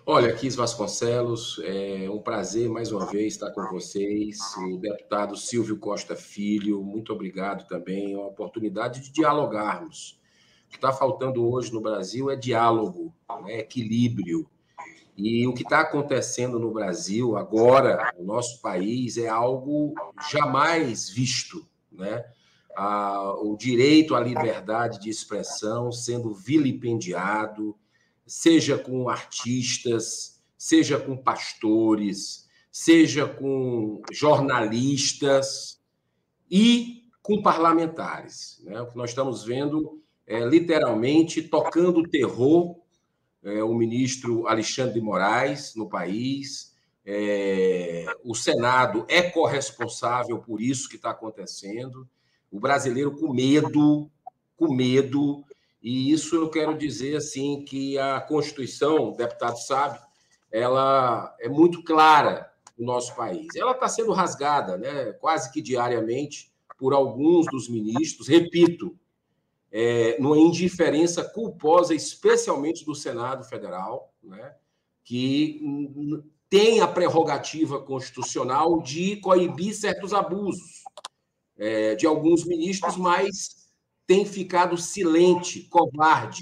Olha, Quis Vasconcelos, é um prazer mais uma vez estar com vocês. O deputado Silvio Costa Filho, muito obrigado também. É uma oportunidade de dialogarmos. O que está faltando hoje no Brasil é diálogo, né? Equilíbrio. E o que está acontecendo no Brasil agora, no nosso país, é algo jamais visto, né? O direito à liberdade de expressão sendo vilipendiado, seja com artistas, seja com pastores, seja com jornalistas e com parlamentares, né? O que nós estamos vendo é literalmente tocando terror o ministro Alexandre de Moraes no país. O Senado é corresponsável por isso que está acontecendo. O brasileiro com medo, e isso eu quero dizer assim que a Constituição, o deputado sabe, ela é muito clara no nosso país. Ela está sendo rasgada, né, quase que diariamente por alguns dos ministros, repito, numa indiferença culposa, especialmente do Senado Federal, né, que tem a prerrogativa constitucional de coibir certos abusos de alguns ministros, mas tem ficado silente, covarde,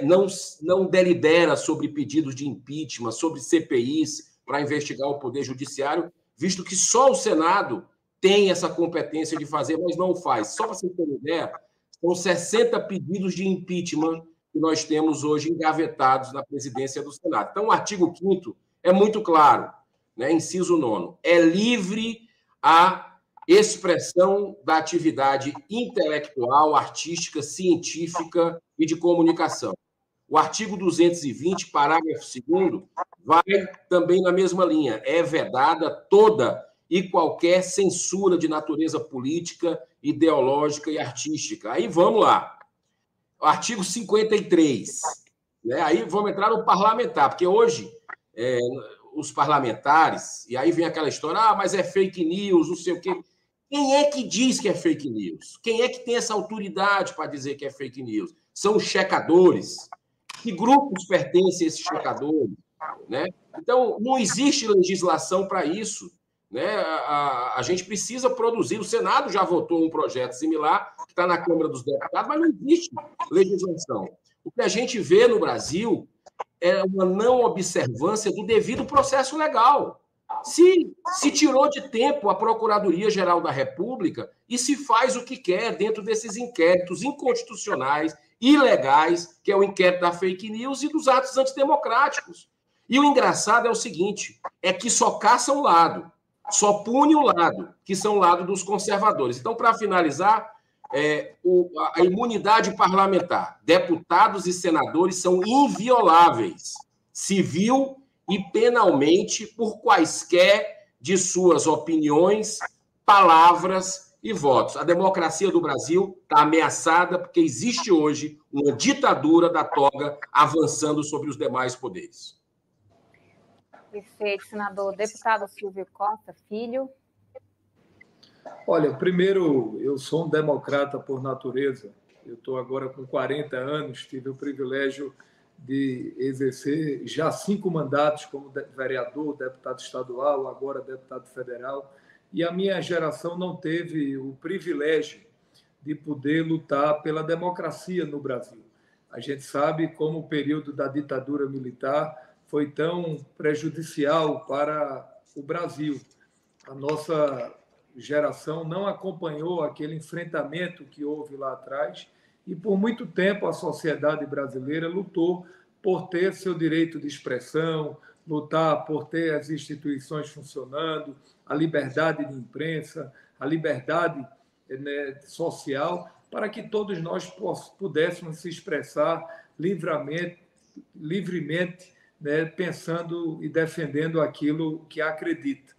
não delibera sobre pedidos de impeachment, sobre CPIs para investigar o Poder Judiciário, visto que só o Senado tem essa competência de fazer, mas não faz. Só para você ter uma ideia, são 60 pedidos de impeachment que nós temos hoje engavetados na presidência do Senado. Então, o artigo 5º é muito claro, né? Inciso 9º, é livre a expressão da atividade intelectual, artística, científica e de comunicação. O artigo 220, parágrafo 2º, vai também na mesma linha. É vedada toda e qualquer censura de natureza política, ideológica e artística. Aí vamos lá. O artigo 53. Né? Aí vamos entrar no parlamentar, porque hoje os parlamentares, e aí vem aquela história, mas é fake news, não sei o quê. Quem é que diz que é fake news? Quem é que tem essa autoridade para dizer que é fake news? São os checadores. Que grupos pertencem a esses checadores? Né? Então, não existe legislação para isso. Né? A gente precisa produzir. O Senado já votou um projeto similar, que está na Câmara dos Deputados, mas não existe legislação. O que a gente vê no Brasil é uma não observância do devido processo legal. Se tirou de tempo a Procuradoria-Geral da República e se faz o que quer dentro desses inquéritos inconstitucionais, ilegais, que é o inquérito da fake news e dos atos antidemocráticos. E o engraçado é o seguinte, é que só caça um lado, só pune o lado, que são o lado dos conservadores. Então, para finalizar, a imunidade parlamentar, deputados e senadores são invioláveis, civil e penalmente, por quaisquer de suas opiniões, palavras e votos. A democracia do Brasil está ameaçada porque existe hoje uma ditadura da toga avançando sobre os demais poderes. Perfeito, senador. Deputado Silvio Costa Filho. Olha, primeiro, eu sou um democrata por natureza. Eu estou agora com 40 anos, tive o privilégio de exercer já 5 mandatos como vereador, deputado estadual, agora deputado federal, e a minha geração não teve o privilégio de poder lutar pela democracia no Brasil. A gente sabe como o período da ditadura militar foi tão prejudicial para o Brasil. A nossa geração não acompanhou aquele enfrentamento que houve lá atrás e, por muito tempo, a sociedade brasileira lutou por ter seu direito de expressão, lutar por ter as instituições funcionando, a liberdade de imprensa, a liberdade social, para que todos nós pudéssemos se expressar livremente, pensando e defendendo aquilo que acredita.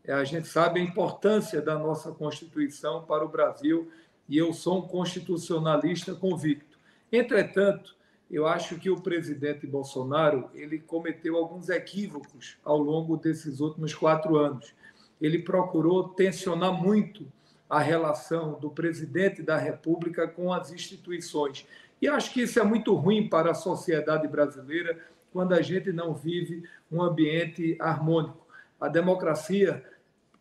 A gente sabe a importância da nossa Constituição para o Brasil e eu sou um constitucionalista convicto. Entretanto, eu acho que o presidente Bolsonaro ele cometeu alguns equívocos ao longo desses últimos 4 anos. Ele procurou tensionar muito a relação do presidente da República com as instituições. E acho que isso é muito ruim para a sociedade brasileira, quando a gente não vive um ambiente harmônico. A democracia,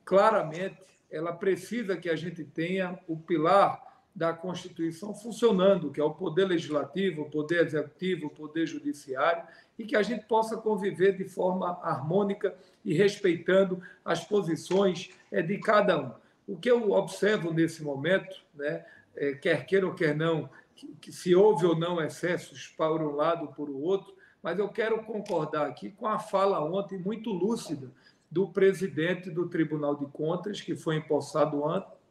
claramente, ela precisa que a gente tenha o pilar da Constituição funcionando, que é o poder legislativo, o poder executivo, o poder judiciário, e que a gente possa conviver de forma harmônica e respeitando as posições de cada um. O que eu observo nesse momento, né, quer queira ou quer não, que se houve ou não excessos para um lado ou para o outro, mas eu quero concordar aqui com a fala ontem muito lúcida do presidente do Tribunal de Contas, que foi empossado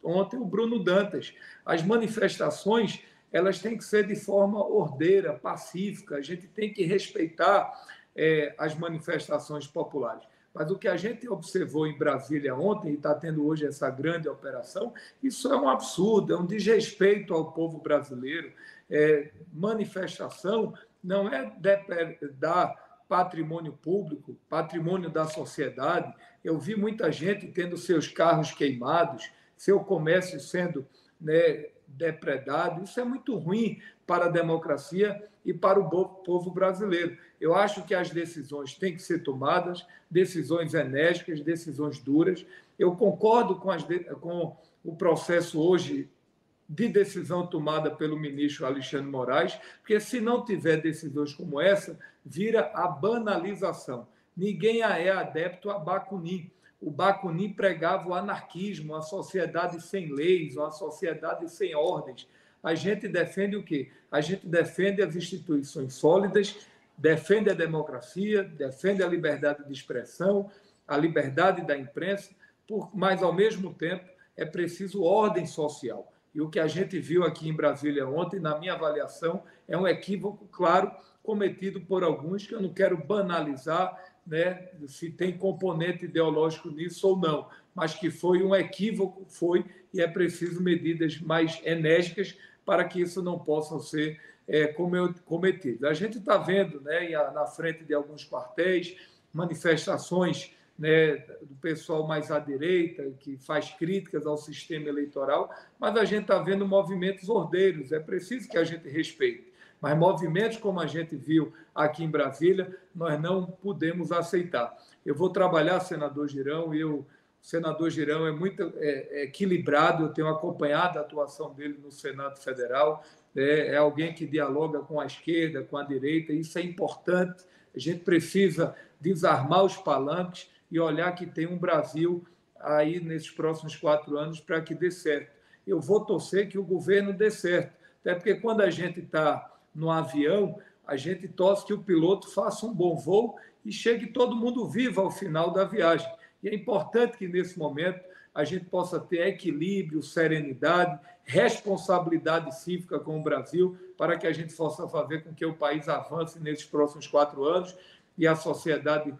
ontem, o Bruno Dantas. As manifestações, elas têm que ser de forma ordeira, pacífica, a gente tem que respeitar as manifestações populares. Mas o que a gente observou em Brasília ontem, e está tendo hoje essa grande operação, isso é um absurdo, é um desrespeito ao povo brasileiro. Manifestação não é depredar patrimônio público, patrimônio da sociedade. Eu vi muita gente tendo seus carros queimados, seu comércio sendo, né, depredado. Isso é muito ruim para a democracia e para o povo brasileiro. Eu acho que as decisões têm que ser tomadas, decisões enérgicas, decisões duras. Eu concordo com o processo hoje de decisão tomada pelo ministro Alexandre Moraes, porque se não tiver decisões como essa, vira a banalização. Ninguém é adepto a Bakunin. O Bakunin pregava o anarquismo, a sociedade sem leis, uma sociedade sem ordens. A gente defende o quê? A gente defende as instituições sólidas, defende a democracia, defende a liberdade de expressão, a liberdade da imprensa, mas, ao mesmo tempo, é preciso ordem social. E o que a gente viu aqui em Brasília ontem, na minha avaliação, é um equívoco, claro, cometido por alguns, que eu não quero banalizar, né, se tem componente ideológico nisso ou não, mas que foi um equívoco, e é preciso medidas mais enérgicas para que isso não possa ser cometido. A gente está vendo, né, na frente de alguns quartéis, manifestações, né, do pessoal mais à direita, que faz críticas ao sistema eleitoral, mas a gente está vendo movimentos ordeiros, é preciso que a gente respeite. Mas movimentos como a gente viu aqui em Brasília, nós não podemos aceitar. Eu vou trabalhar, senador Girão, o senador Girão é muito equilibrado, eu tenho acompanhado a atuação dele no Senado Federal, é alguém que dialoga com a esquerda, com a direita, isso é importante. A gente precisa desarmar os palanques e olhar que tem um Brasil aí nesses próximos 4 anos para que dê certo. Eu vou torcer que o governo dê certo, até porque quando a gente está no avião, a gente torce que o piloto faça um bom voo e chegue todo mundo vivo ao final da viagem. E é importante que, nesse momento, a gente possa ter equilíbrio, serenidade, responsabilidade cívica com o Brasil, para que a gente possa fazer com que o país avance nesses próximos 4 anos e a sociedade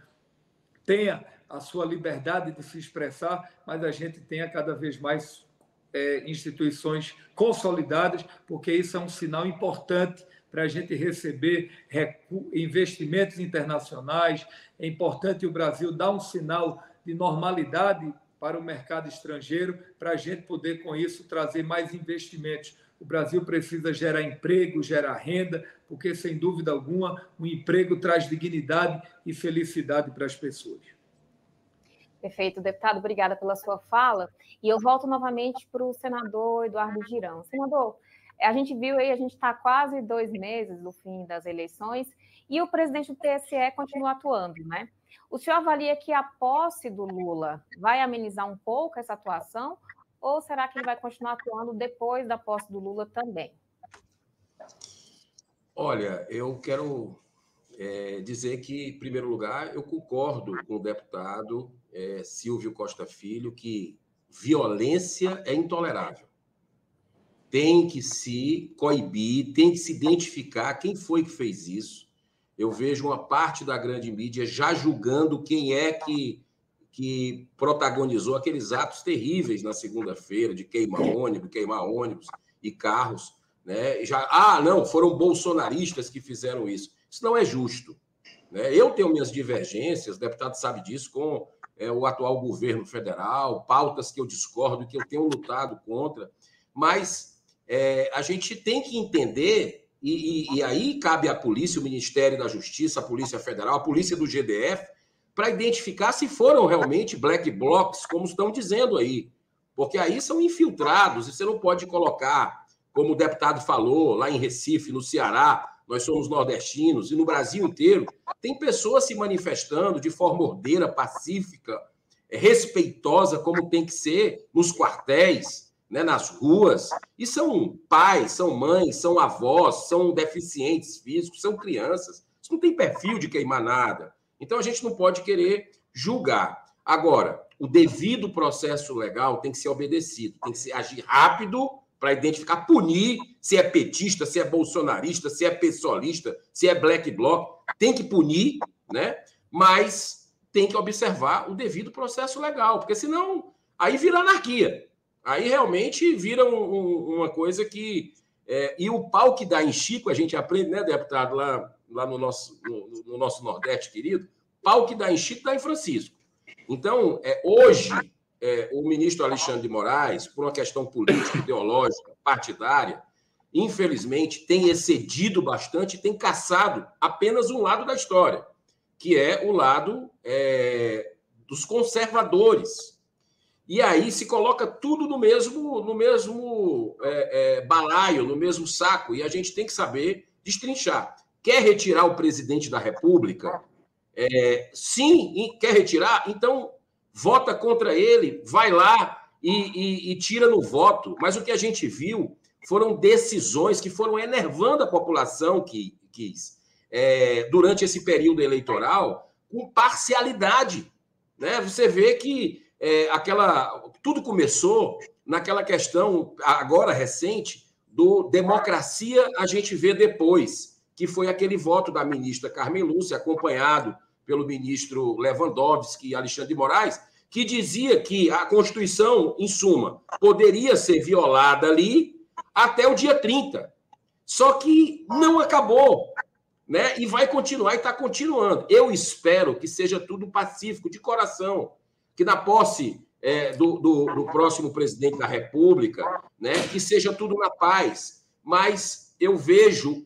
tenha a sua liberdade de se expressar, mas a gente tenha cada vez mais instituições consolidadas, porque isso é um sinal importante para a gente receber investimentos internacionais. É importante o Brasil dar um sinal de normalidade para o mercado estrangeiro, para a gente poder, com isso, trazer mais investimentos. O Brasil precisa gerar emprego, gerar renda, porque, sem dúvida alguma, o emprego traz dignidade e felicidade para as pessoas. Perfeito, deputado, obrigada pela sua fala. E eu volto novamente para o senador Eduardo Girão. Senador, a gente viu aí, a gente está quase 2 meses do fim das eleições e o presidente do TSE continua atuando, né? O senhor avalia que a posse do Lula vai amenizar um pouco essa atuação ou será que ele vai continuar atuando depois da posse do Lula também? Olha, eu quero dizer que, em primeiro lugar, eu concordo com o deputado Silvio Costa Filho que violência é intolerável. Tem que se coibir, tem que se identificar quem foi que fez isso. Eu vejo uma parte da grande mídia já julgando quem é que protagonizou aqueles atos terríveis na segunda-feira de queimar ônibus e carros, né? Não, foram bolsonaristas que fizeram isso. Isso não é justo, né? Eu tenho minhas divergências, o deputado sabe disso, com o atual governo federal, pautas que eu discordo, que eu tenho lutado contra, mas a gente tem que entender E aí cabe à polícia, o Ministério da Justiça, a Polícia Federal, a Polícia do GDF, para identificar se foram realmente black blocs, como estão dizendo aí. Porque aí são infiltrados, e você não pode colocar, como o deputado falou, lá em Recife, no Ceará, nós somos nordestinos, e no Brasil inteiro, tem pessoas se manifestando de forma ordeira, pacífica, respeitosa, como tem que ser nos quartéis, né, nas ruas, e são pais, são mães, são avós, são deficientes físicos, são crianças. Isso não tem perfil de queimar nada. Então, a gente não pode querer julgar. Agora, o devido processo legal tem que ser obedecido, tem que ser agir rápido para identificar, punir se é petista, se é bolsonarista, se é pessoalista, se é black bloc. Tem que punir, né? Mas tem que observar o devido processo legal, porque senão aí vira anarquia. Aí realmente vira uma coisa que... e o pau que dá em Chico, a gente aprende, né, deputado, lá no nosso Nordeste querido, pau que dá em Chico dá em Francisco. Então, hoje, o ministro Alexandre de Moraes, por uma questão política, ideológica, partidária, infelizmente, tem excedido bastante e tem caçado apenas um lado da história, que é o lado dos conservadores. E aí se coloca tudo no mesmo balaio, no mesmo saco, e a gente tem que saber destrinchar. Quer retirar o presidente da República? Sim, quer retirar? Então vota contra ele, vai lá e tira no voto. Mas o que a gente viu foram decisões que foram enervando a população que quis, durante esse período eleitoral, com parcialidade. Né? Você vê que tudo começou naquela questão, agora recente, do democracia a gente vê depois, que foi aquele voto da ministra Carmen Lúcia, acompanhado pelo ministro Lewandowski e Alexandre de Moraes, que dizia que a Constituição, em suma, poderia ser violada ali até o dia 30. Só que não acabou, né? E vai continuar e está continuando. Eu espero que seja tudo pacífico, de coração, que na posse do próximo presidente da República, né, que seja tudo na paz. Mas eu vejo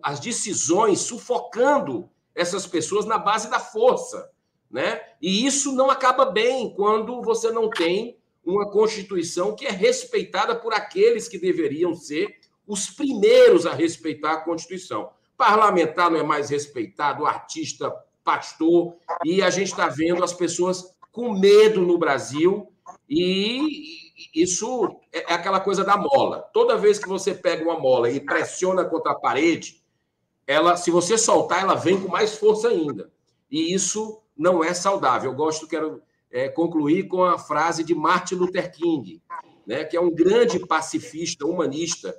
as decisões sufocando essas pessoas na base da força, né? E isso não acaba bem quando você não tem uma Constituição que é respeitada por aqueles que deveriam ser os primeiros a respeitar a Constituição. Parlamentar não é mais respeitado, artista, pastor, e a gente está vendo as pessoas com medo no Brasil, e isso é aquela coisa da mola. Toda vez que você pega uma mola e pressiona contra a parede, se você soltar, ela vem com mais força ainda. E isso não é saudável. Quero concluir com a frase de Martin Luther King, né, que é um grande pacifista, humanista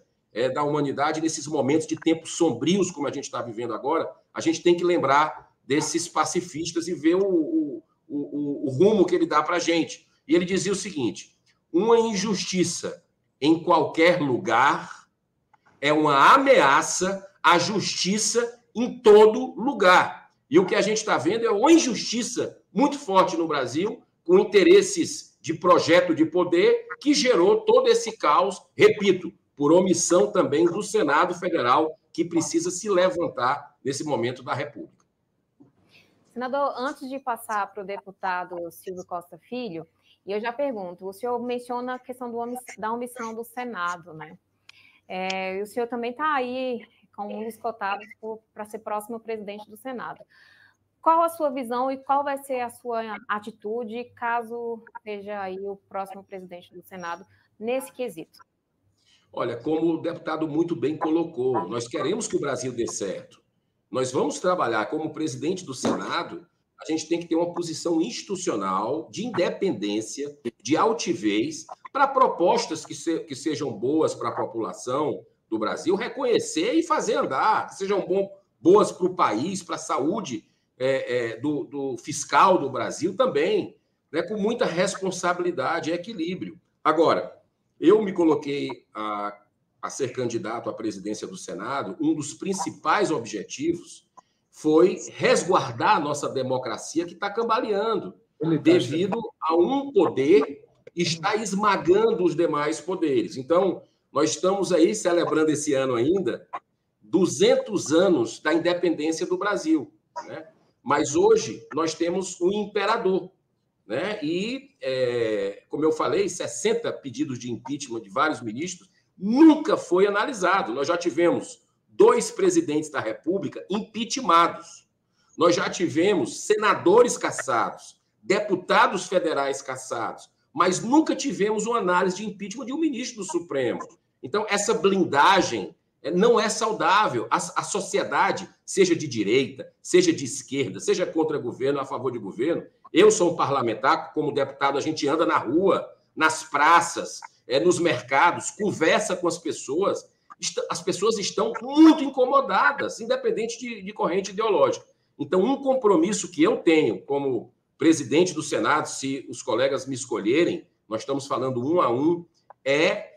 da humanidade. Nesses momentos de tempos sombrios, como a gente está vivendo agora, a gente tem que lembrar desses pacifistas e ver o rumo que ele dá para a gente. E ele dizia o seguinte: uma injustiça em qualquer lugar é uma ameaça à justiça em todo lugar. E o que a gente está vendo é uma injustiça muito forte no Brasil, com interesses de projeto de poder, que gerou todo esse caos, repito, por omissão também do Senado Federal, que precisa se levantar nesse momento da República. Senador, antes de passar para o deputado Silvio Costa Filho, eu já pergunto, o senhor menciona a questão da omissão do Senado, né? E o senhor também está aí como um dos cotados para ser próximo presidente do Senado. Qual a sua visão e qual vai ser a sua atitude caso seja aí o próximo presidente do Senado nesse quesito? Olha, como o deputado muito bem colocou, nós queremos que o Brasil dê certo. Nós vamos trabalhar como presidente do Senado, a gente tem que ter uma posição institucional, de independência, de altivez, para propostas que sejam boas para a população do Brasil, reconhecer e fazer andar, que sejam boas para o país, para a saúde do fiscal do Brasil também, né, com muita responsabilidade e equilíbrio. Agora, eu me coloquei a ser candidato à presidência do Senado, um dos principais objetivos foi resguardar a nossa democracia, que está cambaleando, devido a um poder estar esmagando os demais poderes. Então, nós estamos aí celebrando esse ano ainda 200 anos da independência do Brasil, né? Mas hoje nós temos um imperador, né? E, como eu falei, 60 pedidos de impeachment de vários ministros nunca foi analisado. Nós já tivemos 2 presidentes da República impeachmentados. Nós já tivemos senadores cassados, deputados federais cassados, mas nunca tivemos uma análise de impeachment de um ministro do Supremo. Então, essa blindagem não é saudável. A sociedade, seja de direita, seja de esquerda, seja contra governo, a favor de governo. Eu sou um parlamentar, como deputado, a gente anda na rua, nas praças, nos mercados, conversa com as pessoas. As pessoas estão muito incomodadas, independente de corrente ideológica. Então, um compromisso que eu tenho como presidente do Senado, se os colegas me escolherem, nós estamos falando 1 a 1, é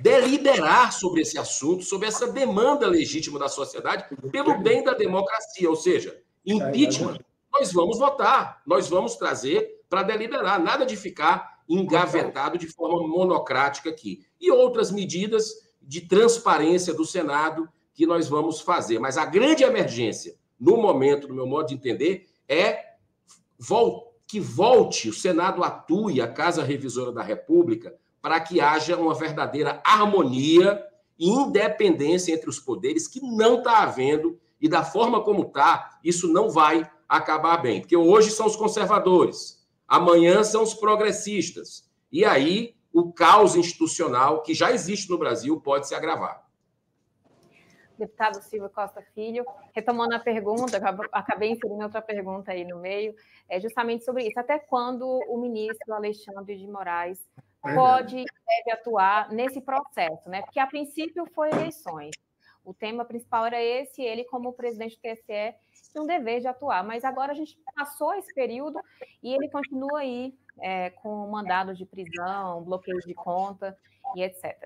deliberar sobre esse assunto, sobre essa demanda legítima da sociedade, pelo bem da democracia. Ou seja, impeachment, nós vamos votar, nós vamos trazer para deliberar, nada de ficar engavetado de forma monocrática aqui. E outras medidas de transparência do Senado que nós vamos fazer. Mas a grande emergência, no momento, no meu modo de entender, é que volte, o Senado atue, a Casa Revisora da República, para que haja uma verdadeira harmonia e independência entre os poderes, que não está havendo, e da forma como está, isso não vai acabar bem. Porque hoje são os conservadores, amanhã são os progressistas, e aí o caos institucional que já existe no Brasil pode se agravar. Deputado Silvio Costa Filho, retomando a pergunta, acabei inserindo outra pergunta aí no meio, justamente sobre isso. Até quando o ministro Alexandre de Moraes pode e deve atuar nesse processo, né? Porque a princípio foi eleições. O tema principal era esse, ele como presidente do TSE tinha um dever de atuar, mas agora a gente passou esse período e ele continua aí com mandados de prisão, bloqueio de conta e etc.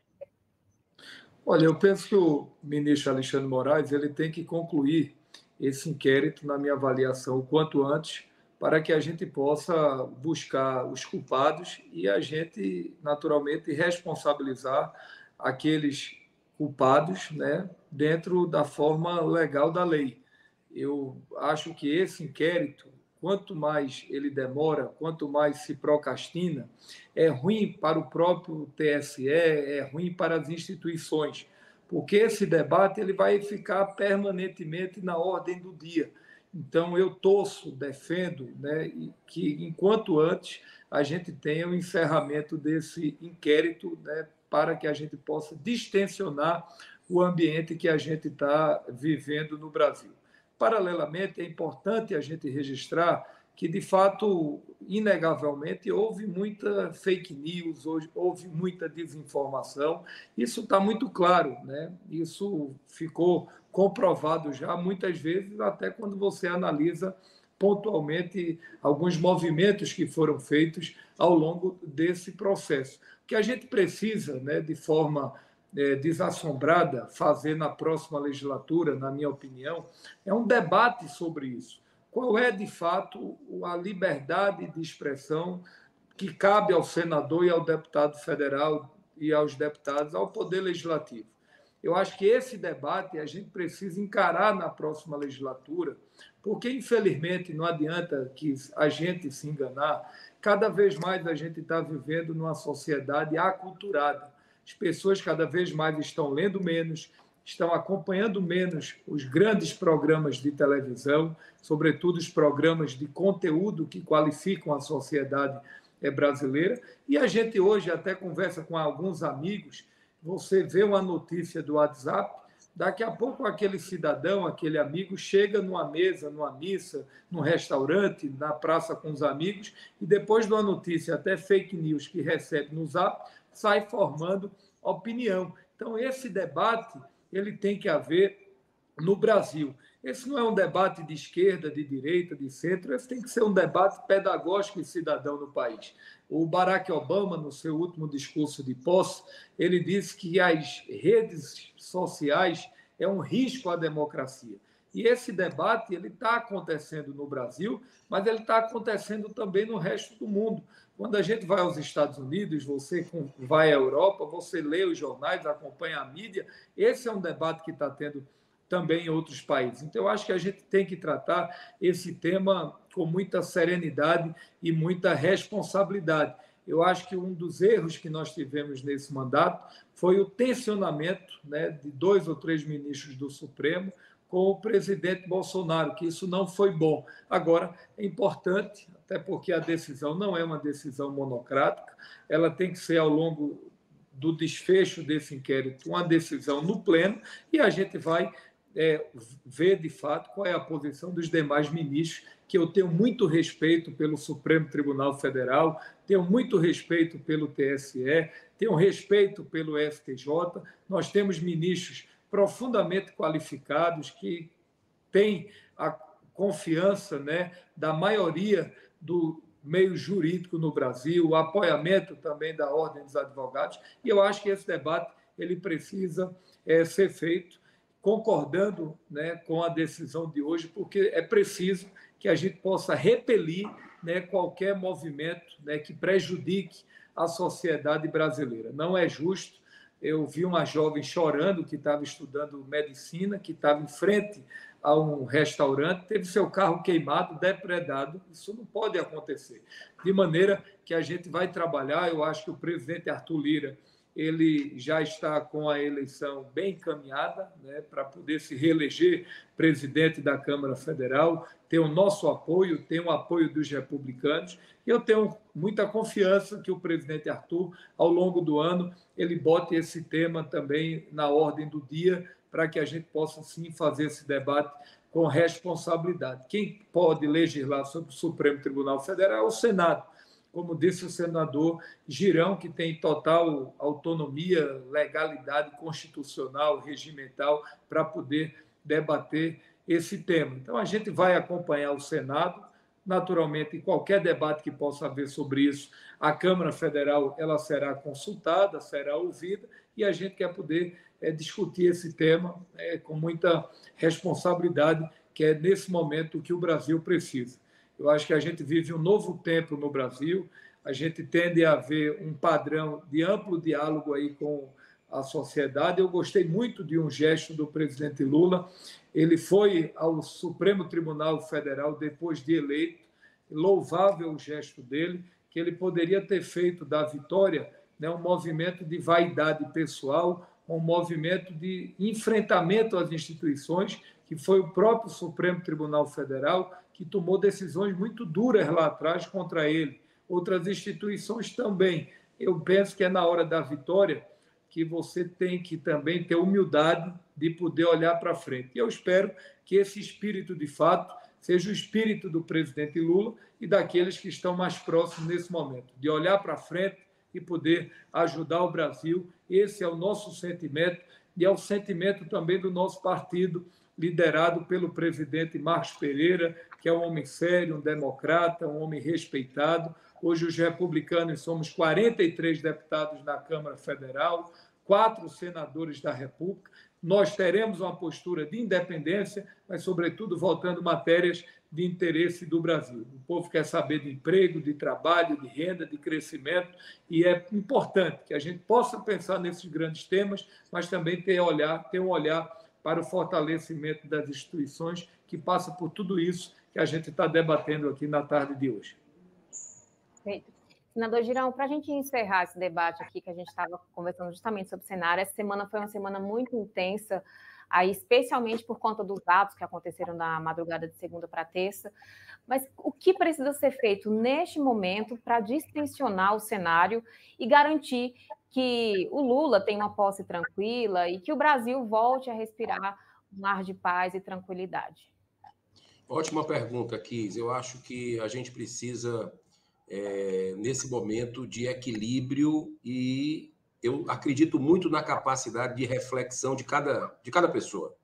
Olha, eu penso que o ministro Alexandre de Moraes ele tem que concluir esse inquérito, na minha avaliação, o quanto antes, para que a gente possa buscar os culpados e a gente, naturalmente, responsabilizar aqueles culpados, né, dentro da forma legal da lei. Eu acho que esse inquérito, quanto mais ele demora, quanto mais se procrastina, é ruim para o próprio TSE, é ruim para as instituições, porque esse debate ele vai ficar permanentemente na ordem do dia. Então, eu defendo, né, que, enquanto antes, a gente tenha o encerramento desse inquérito, né, para que a gente possa distensionar o ambiente que a gente está vivendo no Brasil. Paralelamente, é importante a gente registrar que, de fato, inegavelmente, houve muita fake news, houve muita desinformação. Isso está muito claro, né? Isso ficou comprovado já muitas vezes, até quando você analisa pontualmente alguns movimentos que foram feitos ao longo desse processo. O que a gente precisa, né, de forma desassombrada, fazer na próxima legislatura, na minha opinião, é um debate sobre isso. Qual é, de fato, a liberdade de expressão que cabe ao senador e ao deputado federal e aos deputados, ao Poder Legislativo? Eu acho que esse debate a gente precisa encarar na próxima legislatura, porque, infelizmente, não adianta que a gente se enganar, cada vez mais a gente está vivendo numa sociedade aculturada. As pessoas cada vez mais estão lendo menos, estão acompanhando menos os grandes programas de televisão, sobretudo os programas de conteúdo que qualificam a sociedade brasileira. E a gente hoje até conversa com alguns amigos, você vê uma notícia do WhatsApp, daqui a pouco aquele cidadão, aquele amigo, chega numa mesa, numa missa, num restaurante, na praça com os amigos, e depois de uma notícia, até fake news que recebe no Zap, sai formando opinião. Então, esse debate ele tem que haver no Brasil. Esse não é um debate de esquerda, de direita, de centro, esse tem que ser um debate pedagógico e cidadão no país. O Barack Obama, no seu último discurso de posse, ele disse que as redes sociais é um risco à democracia. E esse debate ele está acontecendo no Brasil, mas ele está acontecendo também no resto do mundo. Quando a gente vai aos Estados Unidos, você vai à Europa, você lê os jornais, acompanha a mídia, esse é um debate que está tendo também em outros países. Então, eu acho que a gente tem que tratar esse tema com muita serenidade e muita responsabilidade. Eu acho que um dos erros que nós tivemos nesse mandato foi o tensionamento, né, de 2 ou 3 ministros do Supremo com o presidente Bolsonaro, que isso não foi bom. Agora, é importante, até porque a decisão não é uma decisão monocrática, ela tem que ser, ao longo do desfecho desse inquérito, uma decisão no pleno, e a gente vai ver, de fato, qual é a posição dos demais ministros, que eu tenho muito respeito pelo Supremo Tribunal Federal, tenho muito respeito pelo TSE, tenho respeito pelo STJ. Nós temos ministros profundamente qualificados que têm a confiança, né, da maioria do meio jurídico no Brasil, o apoiamento também da Ordem dos Advogados, e eu acho que esse debate ele precisa ser feito concordando, né, com a decisão de hoje, porque é preciso que a gente possa repelir, né, qualquer movimento, né, que prejudique a sociedade brasileira. Não é justo. Eu vi uma jovem chorando que estava estudando medicina, que estava em frente a um restaurante, teve seu carro queimado, depredado. Isso não pode acontecer. De maneira que a gente vai trabalhar. Eu acho que o presidente Arthur Lira ele já está com a eleição bem encaminhada, né, para poder se reeleger presidente da Câmara Federal, tem o nosso apoio, tem o apoio dos republicanos, e eu tenho muita confiança que o presidente Arthur, ao longo do ano, ele bote esse tema também na ordem do dia, para que a gente possa, sim, fazer esse debate com responsabilidade. Quem pode legislar sobre o Supremo Tribunal Federal é o Senado, como disse o senador Girão, que tem total autonomia, legalidade constitucional, regimental, para poder debater esse tema. Então, a gente vai acompanhar o Senado, naturalmente, em qualquer debate que possa haver sobre isso, a Câmara Federal ela será consultada, será ouvida, e a gente quer poder discutir esse tema com muita responsabilidade, que é, nesse momento, o que o Brasil precisa. Eu acho que a gente vive um novo tempo no Brasil, a gente tende a ver um padrão de amplo diálogo aí com a sociedade. Eu gostei muito de um gesto do presidente Lula, ele foi ao Supremo Tribunal Federal depois de eleito, louvável o gesto dele, que ele poderia ter feito da vitória, né, um movimento de vaidade pessoal, um movimento de enfrentamento às instituições, que foi o próprio Supremo Tribunal Federal que tomou decisões muito duras lá atrás contra ele. Outras instituições também. Eu penso que é na hora da vitória que você tem que também ter humildade de poder olhar para frente. E eu espero que esse espírito, de fato, seja o espírito do presidente Lula e daqueles que estão mais próximos nesse momento, de olhar para frente e poder ajudar o Brasil. Esse é o nosso sentimento e é o sentimento também do nosso partido, liderado pelo presidente Marcos Pereira, que é um homem sério, um democrata, um homem respeitado. Hoje, os republicanos somos 43 deputados na Câmara Federal, 4 senadores da República. Nós teremos uma postura de independência, mas, sobretudo, voltando matérias de interesse do Brasil. O povo quer saber de emprego, de trabalho, de renda, de crescimento, e é importante que a gente possa pensar nesses grandes temas, mas também ter um olhar para o fortalecimento das instituições, que passa por tudo isso que a gente está debatendo aqui na tarde de hoje. Perfeito. Senador Girão, para a gente encerrar esse debate aqui, que a gente estava conversando justamente sobre o cenário, essa semana foi uma semana muito intensa, aí, especialmente por conta dos atos que aconteceram na madrugada de segunda para terça. Mas o que precisa ser feito neste momento para distensionar o cenário e garantir que o Lula tenha uma posse tranquila e que o Brasil volte a respirar um ar de paz e tranquilidade? Ótima pergunta, Kis. Eu acho que a gente precisa, nesse momento, de equilíbrio, e eu acredito muito na capacidade de reflexão de cada pessoa.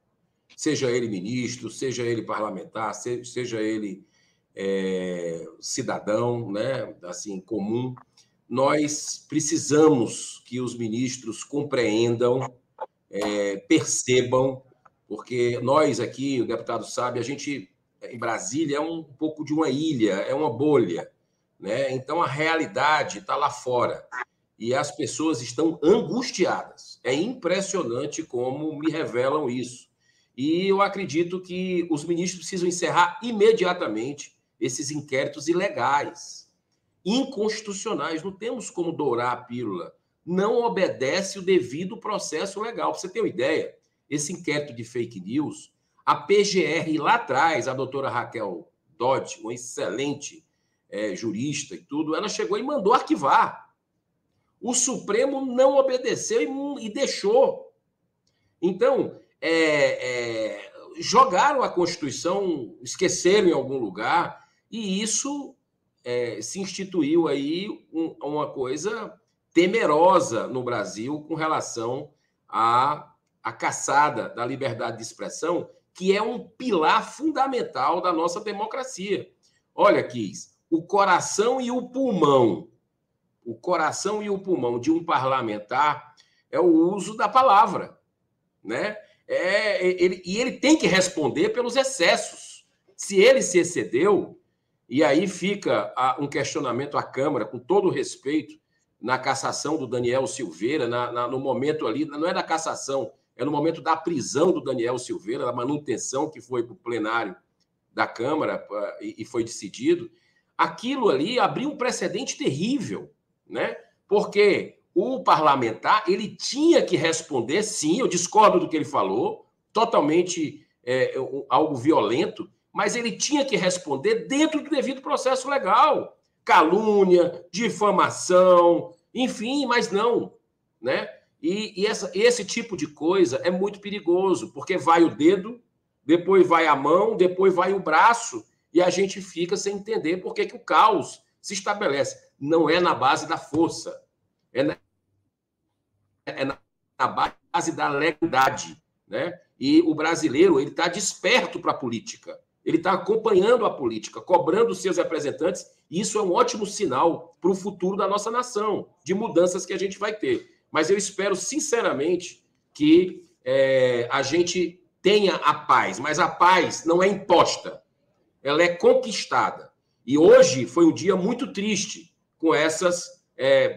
Seja ele ministro, seja ele parlamentar, seja ele cidadão, né, assim, comum. Nós precisamos que os ministros compreendam, percebam, porque nós aqui, o deputado sabe, a gente, em Brasília, é um pouco de uma ilha, é uma bolha, né? Então, a realidade está lá fora e as pessoas estão angustiadas. É impressionante como me revelam isso. E eu acredito que os ministros precisam encerrar imediatamente esses inquéritos ilegais, inconstitucionais. Não temos como dourar a pílula. Não obedece o devido processo legal. Para você ter uma ideia, esse inquérito de fake news, a PGR lá atrás, a doutora Raquel Dodge, uma excelente jurista e tudo, ela chegou e mandou arquivar. O Supremo não obedeceu e deixou. Então, jogaram a Constituição, esqueceram em algum lugar, e isso se instituiu aí uma coisa temerosa no Brasil com relação à caçada da liberdade de expressão, que é um pilar fundamental da nossa democracia. Olha, Kis, o coração e o pulmão de um parlamentar é o uso da palavra, né? Ele tem que responder pelos excessos. Se ele se excedeu, e aí fica um questionamento à Câmara, com todo o respeito, na cassação do Daniel Silveira, no momento ali, não é da cassação, é no momento da prisão do Daniel Silveira, da manutenção que foi para o plenário da Câmara e foi decidido. Aquilo ali abriu um precedente terrível, né? Porque o parlamentar ele tinha que responder, sim, eu discordo do que ele falou, totalmente algo violento, mas ele tinha que responder dentro do devido processo legal. Calúnia, difamação, enfim, mas não, né? E esse tipo de coisa é muito perigoso, porque vai o dedo, depois vai a mão, depois vai o braço, e a gente fica sem entender por que o caos se estabelece. Não é na base da força, é na base da legalidade, né? E o brasileiro ele está desperto para a política, ele está acompanhando a política, cobrando os seus representantes, e isso é um ótimo sinal para o futuro da nossa nação, de mudanças que a gente vai ter. Mas eu espero, sinceramente, que a gente tenha a paz, mas a paz não é imposta, ela é conquistada. E hoje foi um dia muito triste com essas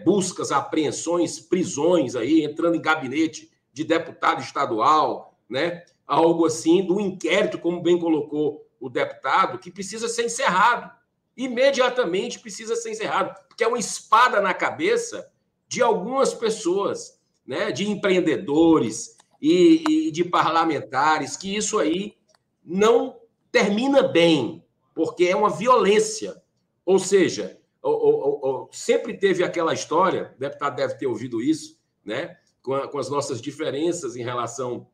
buscas, apreensões, prisões aí, entrando em gabinete de deputado estadual, né? Algo assim, do inquérito, como bem colocou o deputado, que precisa ser encerrado. Imediatamente precisa ser encerrado, porque é uma espada na cabeça de algumas pessoas, né? De empreendedores e de parlamentares, que isso aí não termina bem, porque é uma violência. Ou seja, sempre teve aquela história, o deputado deve ter ouvido isso, né? Com as nossas diferenças em relação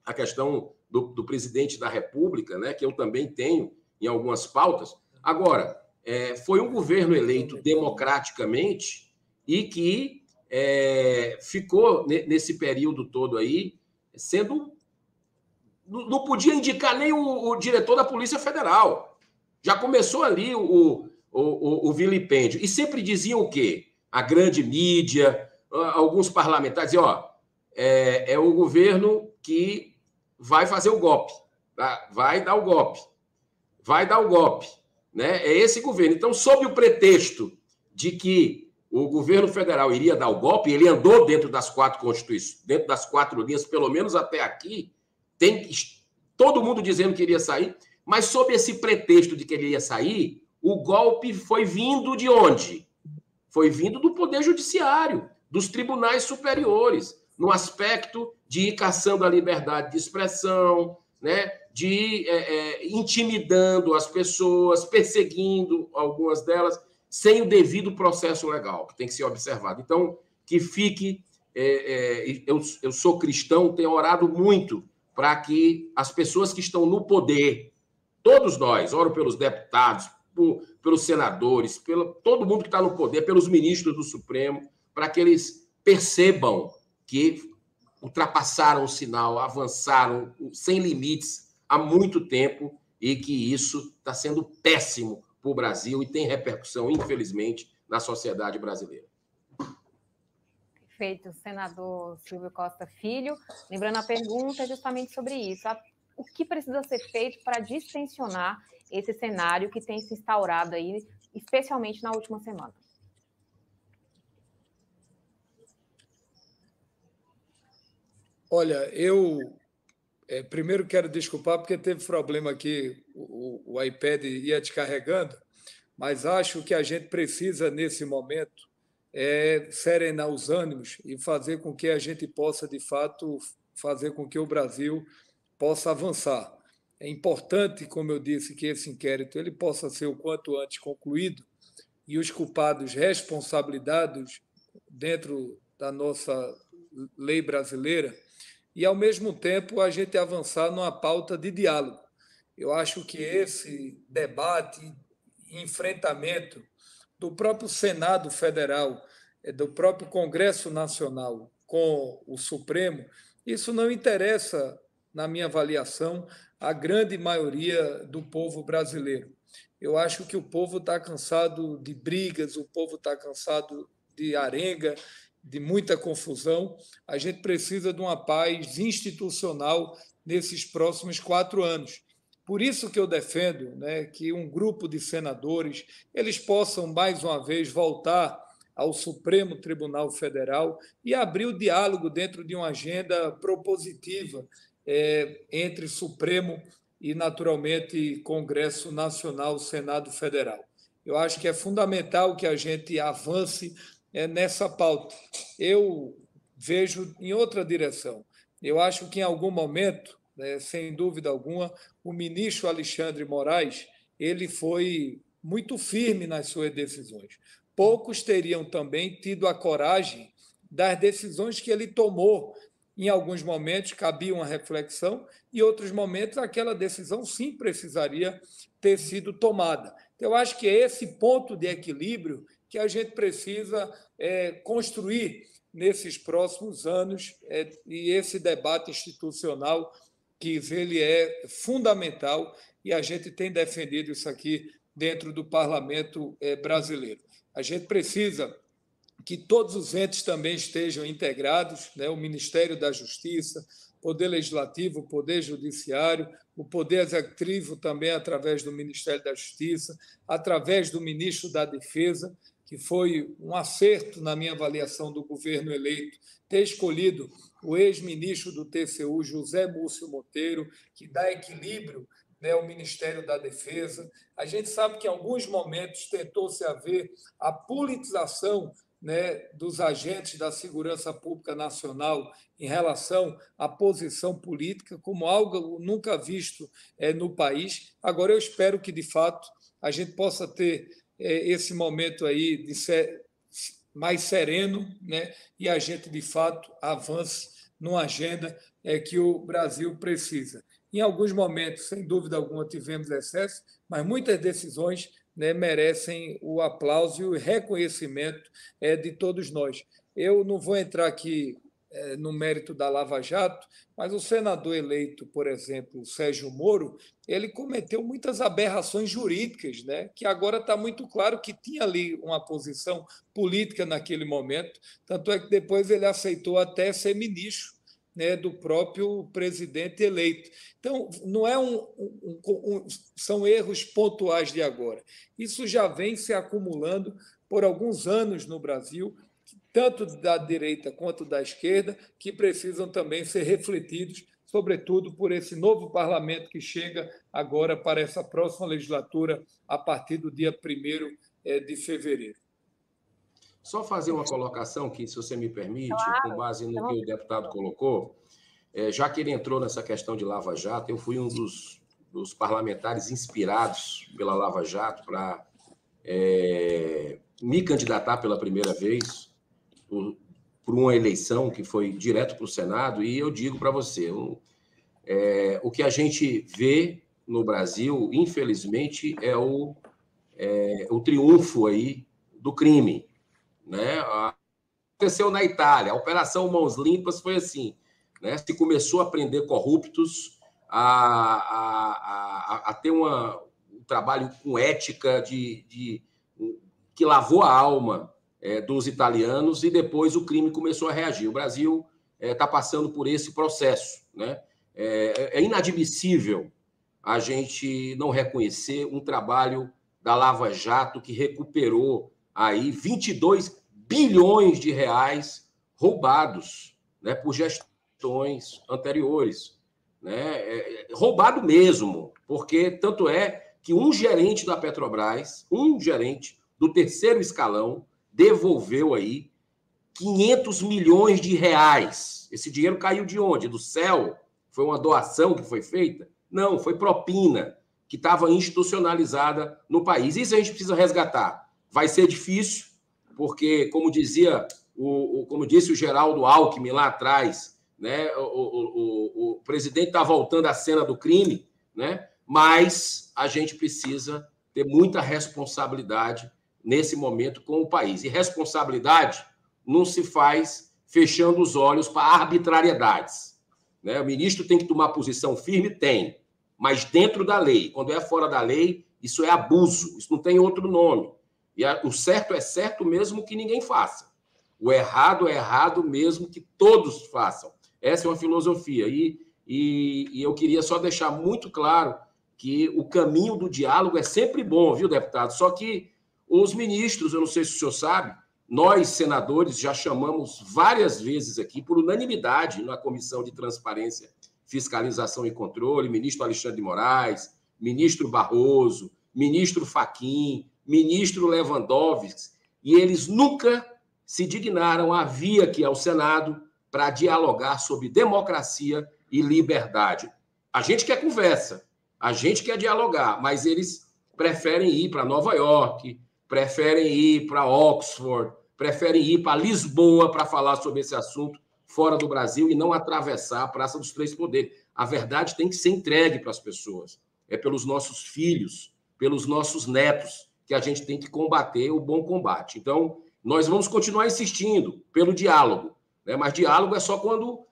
à questão do presidente da República, né? Que eu também tenho em algumas pautas. Agora, foi um governo eleito democraticamente e que ficou nesse período todo aí sendo... Não podia indicar nem o diretor da Polícia Federal. Já começou ali o vilipêndio. E sempre diziam o quê? A grande mídia, alguns parlamentares diziam, é o governo que vai fazer o golpe, tá? Vai dar o golpe. Né? É esse governo. Então, sob o pretexto de que o governo federal iria dar o golpe, ele andou dentro das 4 constituições, dentro das 4 linhas, pelo menos até aqui, tem todo mundo dizendo que iria sair, mas sob esse pretexto de que ele ia sair, o golpe foi vindo de onde? Foi vindo do Poder Judiciário, dos tribunais superiores, no aspecto de ir caçando a liberdade de expressão, né? De ir intimidando as pessoas, perseguindo algumas delas, sem o devido processo legal, que tem que ser observado. Então, que fique... eu sou cristão, tenho orado muito para que as pessoas que estão no poder, todos nós, oro pelos deputados, pelos senadores, todo mundo que está no poder, pelos ministros do Supremo, para que eles percebam que ultrapassaram o sinal, avançaram sem limites há muito tempo e que isso está sendo péssimo para o Brasil e tem repercussão, infelizmente, na sociedade brasileira. Perfeito, senador Silvio Costa Filho. Lembrando, a pergunta é justamente sobre isso. O que precisa ser feito para distensionar esse cenário que tem se instaurado aí, especialmente na última semana? Olha, eu Primeiro quero desculpar porque teve problema aqui, o iPad ia descarregando, mas acho que a gente precisa, nesse momento, serenar os ânimos e fazer com que a gente possa, de fato, fazer com que o Brasil possa avançar. É importante, como eu disse, que esse inquérito ele possa ser o quanto antes concluído e os culpados responsabilizados dentro da nossa lei brasileira e, ao mesmo tempo, a gente avançar numa pauta de diálogo. Eu acho que esse debate e enfrentamento do próprio Senado Federal, do próprio Congresso Nacional com o Supremo, isso não interessa, na minha avaliação, a grande maioria do povo brasileiro. Eu acho que o povo está cansado de brigas, o povo está cansado de arenga, de muita confusão. A gente precisa de uma paz institucional nesses próximos 4 anos. Por isso que eu defendo, né, que um grupo de senadores eles possam, mais uma vez, voltar ao Supremo Tribunal Federal e abrir o diálogo dentro de uma agenda propositiva entre Supremo e, naturalmente, Congresso Nacional, Senado Federal. Eu acho que é fundamental que a gente avance nessa pauta. Eu vejo em outra direção. Eu acho que, em algum momento, sem dúvida alguma, o ministro Alexandre Moraes ele foi muito firme nas suas decisões. Poucos teriam também tido a coragem das decisões que ele tomou. Em alguns momentos cabia uma reflexão, e em outros momentos aquela decisão sim precisaria ter sido tomada. Então, eu acho que é esse ponto de equilíbrio que a gente precisa construir nesses próximos anos, e esse debate institucional que ele é fundamental, e a gente tem defendido isso aqui dentro do parlamento brasileiro. A gente precisa que todos os entes também estejam integrados, né? O Ministério da Justiça, Poder Legislativo, o Poder Judiciário, o Poder Executivo também através do Ministério da Justiça, através do Ministro da Defesa, que foi um acerto, na minha avaliação, do governo eleito, ter escolhido o ex-ministro do TCU, José Múcio Monteiro, que dá equilíbrio, né, ao Ministério da Defesa. A gente sabe que, em alguns momentos, tentou-se haver a politização, né, dos agentes da segurança pública nacional em relação à posição política, como algo nunca visto no país. Agora, eu espero que, de fato, a gente possa ter esse momento aí de ser mais sereno, né, e a gente, de fato, avance numa agenda que o Brasil precisa. Em alguns momentos, sem dúvida alguma, tivemos excesso, mas muitas decisões, né, merecem o aplauso e o reconhecimento de todos nós. Eu não vou entrar aqui no mérito da Lava Jato, mas o senador eleito, por exemplo, Sérgio Moro, ele cometeu muitas aberrações jurídicas, né, que agora está muito claro que tinha ali uma posição política naquele momento, tanto é que depois ele aceitou até ser ministro, né, do próprio presidente eleito. Então, não é são erros pontuais de agora. Isso já vem se acumulando por alguns anos no Brasil, tanto da direita quanto da esquerda, que precisam também ser refletidos, sobretudo por esse novo parlamento que chega agora para essa próxima legislatura, a partir do dia 1º de fevereiro. Só fazer uma colocação que, se você me permite, claro, com base no que o deputado colocou, já que ele entrou nessa questão de Lava Jato, eu fui um dos parlamentares inspirados pela Lava Jato para me candidatar pela primeira vez por uma eleição que foi direto para o Senado, e eu digo para você, o que a gente vê no Brasil, infelizmente, é o triunfo aí do crime, né? Aconteceu na Itália, a Operação Mãos Limpas foi assim, né? Se começou a prender corruptos, a ter um trabalho com ética que lavou a alma dos italianos, e depois o crime começou a reagir. O Brasil está passando por esse processo, né? É inadmissível a gente não reconhecer um trabalho da Lava Jato que recuperou aí 22 bilhões de reais roubados, né, por gestões anteriores. né? Roubado mesmo, porque tanto é que um gerente da Petrobras, um gerente do terceiro escalão, devolveu aí 500 milhões de reais. Esse dinheiro caiu de onde? Do céu? Foi uma doação que foi feita? Não, foi propina que estava institucionalizada no país. Isso a gente precisa resgatar. Vai ser difícil, porque, como dizia como disse o Geraldo Alckmin lá atrás, né, o presidente está voltando à cena do crime, né, mas a gente precisa ter muita responsabilidade nesse momento com o país. E responsabilidade não se faz fechando os olhos para arbitrariedades, né? O ministro tem que tomar posição firme? Tem, mas dentro da lei. Quando é fora da lei, isso é abuso, isso não tem outro nome. E o certo é certo mesmo que ninguém faça. O errado é errado mesmo que todos façam. Essa é uma filosofia. E eu queria só deixar muito claro que o caminho do diálogo é sempre bom, viu, deputado? Só que os ministros, eu não sei se o senhor sabe, nós, senadores, já chamamos várias vezes aqui, por unanimidade, na Comissão de Transparência, Fiscalização e Controle, ministro Alexandre de Moraes, ministro Barroso, ministro Fachin, ministro Lewandowski, e eles nunca se dignaram a vir aqui ao Senado para dialogar sobre democracia e liberdade. A gente quer conversa, a gente quer dialogar, mas eles preferem ir para Nova York, preferem ir para Oxford, preferem ir para Lisboa para falar sobre esse assunto fora do Brasil e não atravessar a Praça dos Três Poderes. A verdade tem que ser entregue para as pessoas. É pelos nossos filhos, pelos nossos netos, que a gente tem que combater o bom combate. Então, nós vamos continuar insistindo pelo diálogo, né? Mas diálogo é só quando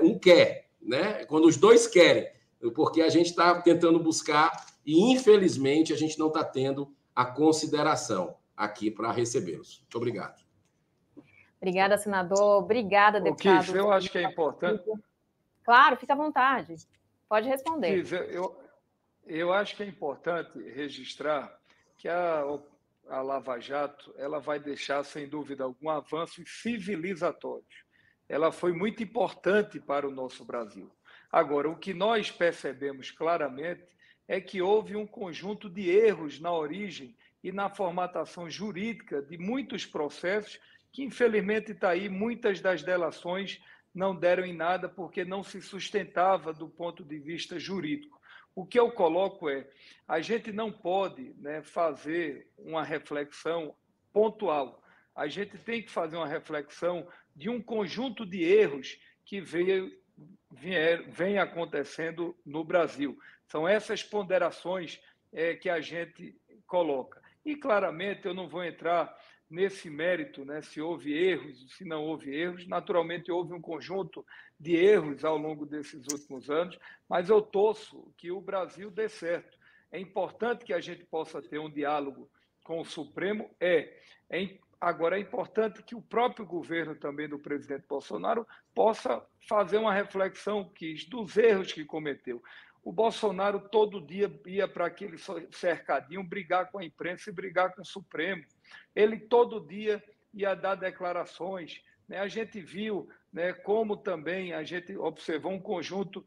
um quer, né? Quando os dois querem, porque a gente está tentando buscar e, infelizmente, a gente não está tendo a consideração aqui para recebê-los. Muito obrigado. Obrigada, senador. Obrigada, deputado. Kiss, eu acho que é importante. Claro, fica à vontade. Pode responder. Kiss, eu acho que é importante registrar que a Lava Jato ela vai deixar, sem dúvida alguma, avanços civilizatórios. Ela foi muito importante para o nosso Brasil. Agora, o que nós percebemos claramente é que houve um conjunto de erros na origem e na formatação jurídica de muitos processos que, infelizmente, está aí, muitas das delações não deram em nada porque não se sustentava do ponto de vista jurídico. O que eu coloco a gente não pode, né, fazer uma reflexão pontual. A gente tem que fazer uma reflexão de um conjunto de erros que vem acontecendo no Brasil. São essas ponderações que a gente coloca. E, claramente, eu não vou entrar nesse mérito, né, se houve erros, se não houve erros. Naturalmente, houve um conjunto de erros ao longo desses últimos anos, mas eu torço que o Brasil dê certo. É importante que a gente possa ter um diálogo com o Supremo. Agora, é importante que o próprio governo também do presidente Bolsonaro possa fazer uma reflexão dos erros que cometeu. O Bolsonaro todo dia ia para aquele cercadinho brigar com a imprensa e brigar com o Supremo. Ele todo dia ia dar declarações. Né? A gente viu, né, como também a gente observou um conjunto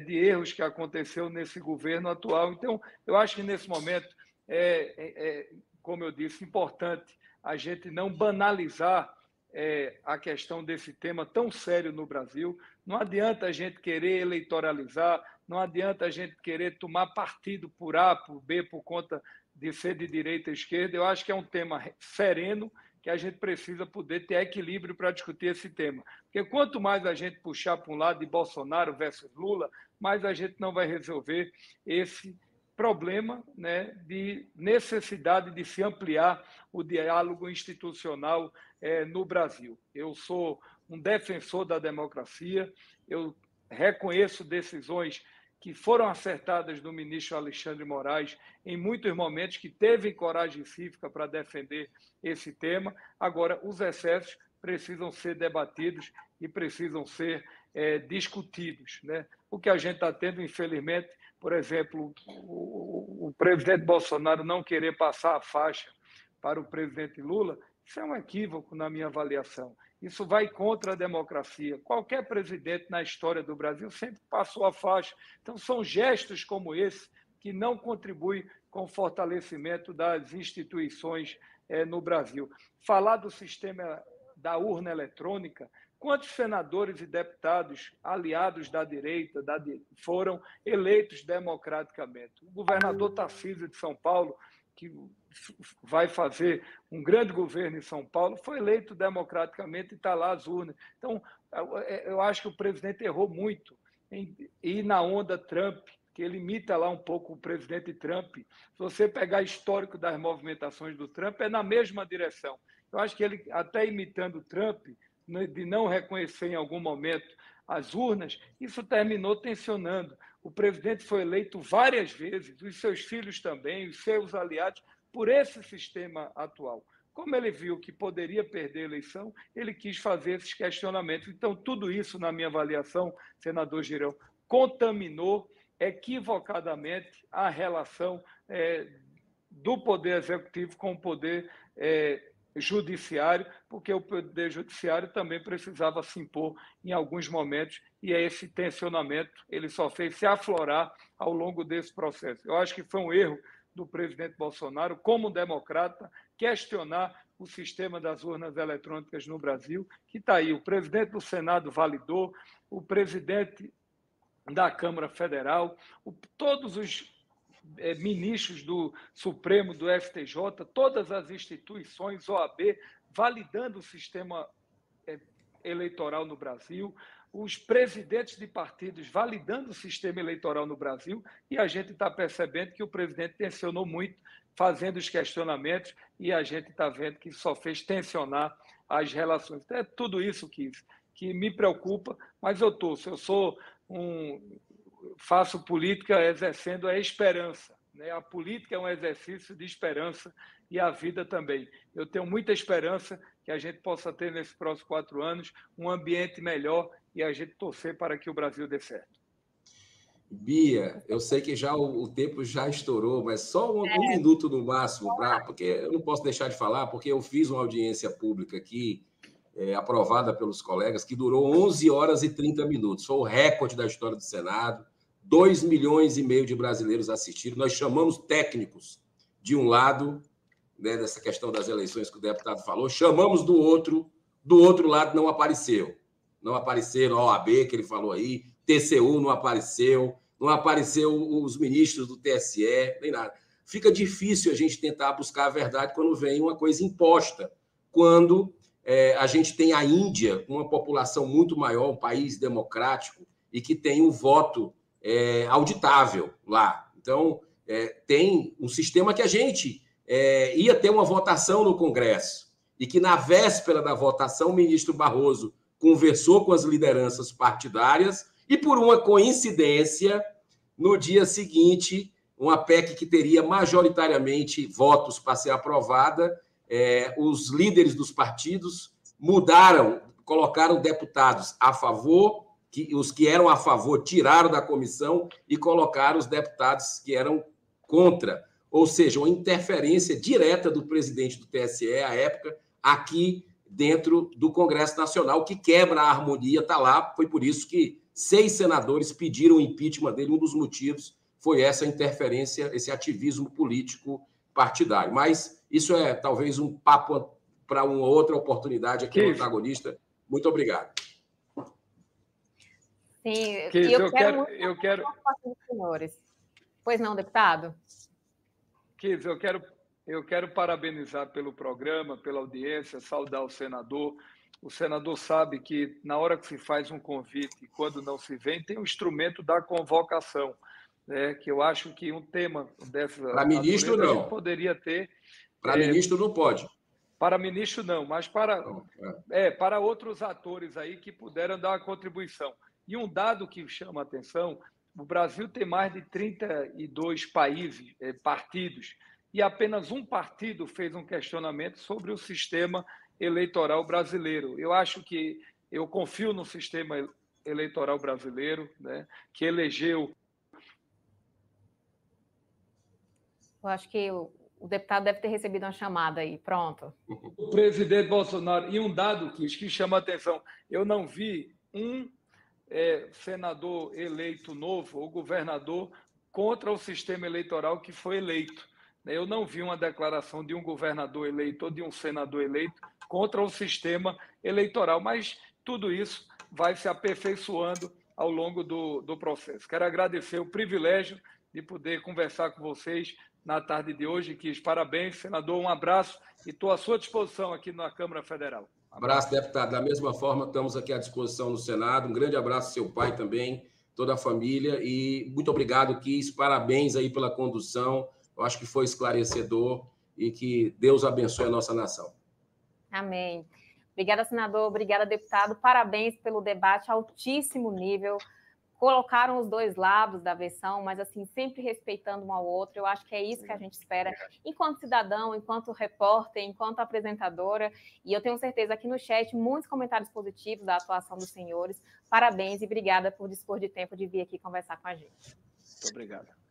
de erros que aconteceu nesse governo atual. Então, eu acho que nesse momento como eu disse, importante a gente não banalizar a questão desse tema tão sério no Brasil. Não adianta a gente querer eleitoralizar, não adianta a gente querer tomar partido por A, por B, por conta de ser de direita ou esquerda. Eu acho que é um tema sereno, que a gente precisa poder ter equilíbrio para discutir esse tema. Porque quanto mais a gente puxar para um lado de Bolsonaro versus Lula, mais a gente não vai resolver esse problema, né, de necessidade de se ampliar o diálogo institucional no Brasil. Eu sou um defensor da democracia, eu reconheço decisões que foram acertadas do ministro Alexandre de Moraes em muitos momentos, que teve coragem cívica para defender esse tema. Agora, os excessos precisam ser debatidos e precisam ser discutidos, né? O que a gente está tendo, infelizmente, por exemplo, o presidente Bolsonaro não querer passar a faixa para o presidente Lula, isso é um equívoco na minha avaliação. Isso vai contra a democracia. Qualquer presidente na história do Brasil sempre passou a faixa. Então, são gestos como esse que não contribuem com o fortalecimento das instituições no Brasil. Falar do sistema da urna eletrônica, quantos senadores e deputados aliados da direita foram eleitos democraticamente? O governador Tarcísio de São Paulo, que vai fazer um grande governo em São Paulo, foi eleito democraticamente e está lá as urnas. Então, eu acho que o presidente errou muito em ir na onda Trump, que ele imita lá um pouco o presidente Trump. Se você pegar histórico das movimentações do Trump, é na mesma direção. Eu acho que ele, até imitando o Trump, de não reconhecer em algum momento as urnas, isso terminou tensionando. O presidente foi eleito várias vezes, os seus filhos também, os seus aliados, por esse sistema atual. Como ele viu que poderia perder a eleição, ele quis fazer esses questionamentos. Então, tudo isso, na minha avaliação, senador Girão, contaminou equivocadamente a relação do Poder Executivo com o Poder Judiciário, porque o Poder Judiciário também precisava se impor em alguns momentos, e esse tensionamento ele só fez se aflorar ao longo desse processo. Eu acho que foi um erro do presidente Bolsonaro, como democrata, questionar o sistema das urnas eletrônicas no Brasil, que está aí. O presidente do Senado validou, o presidente da Câmara Federal, todos os ministros do Supremo, do STJ, todas as instituições, OAB, validando o sistema eleitoral no Brasil, os presidentes de partidos validando o sistema eleitoral no Brasil, e a gente está percebendo que o presidente tensionou muito, fazendo os questionamentos, e a gente está vendo que só fez tensionar as relações. Então, é tudo isso que me preocupa, mas eu faço política exercendo a esperança, né? A política é um exercício de esperança e a vida também. Eu tenho muita esperança que a gente possa ter nesses próximos 4 anos um ambiente melhor e a gente torcer para que o Brasil dê certo. Bia, eu sei que já o tempo já estourou, mas só um minuto no máximo, porque eu não posso deixar de falar, porque eu fiz uma audiência pública aqui, aprovada pelos colegas, que durou 11 horas e 30 minutos. Foi o recorde da história do Senado. 2,5 milhões de brasileiros assistiram. Nós chamamos técnicos de um lado, né, dessa questão das eleições que o deputado falou, chamamos do outro lado não apareceu. Não apareceram a OAB, que ele falou aí, TCU não apareceu os ministros do TSE, nem nada. Fica difícil a gente tentar buscar a verdade quando vem uma coisa imposta, quando a gente tem a Índia, uma população muito maior, um país democrático, e que tem um voto auditável lá. Então, tem um sistema que a gente ia ter uma votação no Congresso, e que na véspera da votação o ministro Barroso conversou com as lideranças partidárias e, por uma coincidência, no dia seguinte, uma PEC que teria majoritariamente votos para ser aprovada, os líderes dos partidos colocaram deputados a favor, os que eram a favor tiraram da comissão e colocaram os deputados que eram contra. Ou seja, uma interferência direta do presidente do TSE, à época, aqui dentro do Congresso Nacional, que quebra a harmonia, está lá. Foi por isso que 6 senadores pediram o impeachment dele. Um dos motivos foi essa interferência, esse ativismo político partidário. Mas isso é talvez um papo para uma outra oportunidade aqui no Antagonista. Muito obrigado. Sim, eu quero... senhores. Pois não, deputado? Kiz, eu quero parabenizar pelo programa, pela audiência, saudar o senador. O senador sabe que, na hora que se faz um convite, quando não se vem, tem um instrumento da convocação, né? Que eu acho que um tema dessa... Para ministro, não. A gente poderia ter... Para ministro, não pode. Para ministro, não, mas para outros atores aí que puderam dar uma contribuição. E um dado que chama a atenção, o Brasil tem mais de 32 partidos, e apenas um partido fez um questionamento sobre o sistema eleitoral brasileiro. Eu confio no sistema eleitoral brasileiro, né, que elegeu... Eu acho que O deputado deve ter recebido uma chamada aí, pronto. O presidente Bolsonaro, e um dado que chama a atenção, eu não vi um senador eleito novo ou governador contra o sistema eleitoral que foi eleito. Eu não vi uma declaração de um governador eleito ou de um senador eleito contra o sistema eleitoral, mas tudo isso vai se aperfeiçoando ao longo do processo. Quero agradecer o privilégio de poder conversar com vocês na tarde de hoje. Quis parabéns, senador, um abraço e estou à sua disposição aqui na Câmara Federal. Abraço, deputado. Da mesma forma, estamos aqui à disposição no Senado. Um grande abraço ao seu pai também, toda a família, e muito obrigado, Kis. Parabéns aí pela condução. Eu acho que foi esclarecedor e que Deus abençoe a nossa nação. Amém. Obrigada, senador. Obrigada, deputado. Parabéns pelo debate altíssimo nível. Colocaram os dois lados da versão, mas assim, sempre respeitando um ao outro. Eu acho que é isso que a gente espera, enquanto cidadão, enquanto repórter, enquanto apresentadora. E eu tenho certeza aqui no chat, muitos comentários positivos da atuação dos senhores. Parabéns e obrigada por dispor de tempo de vir aqui conversar com a gente. Muito obrigado.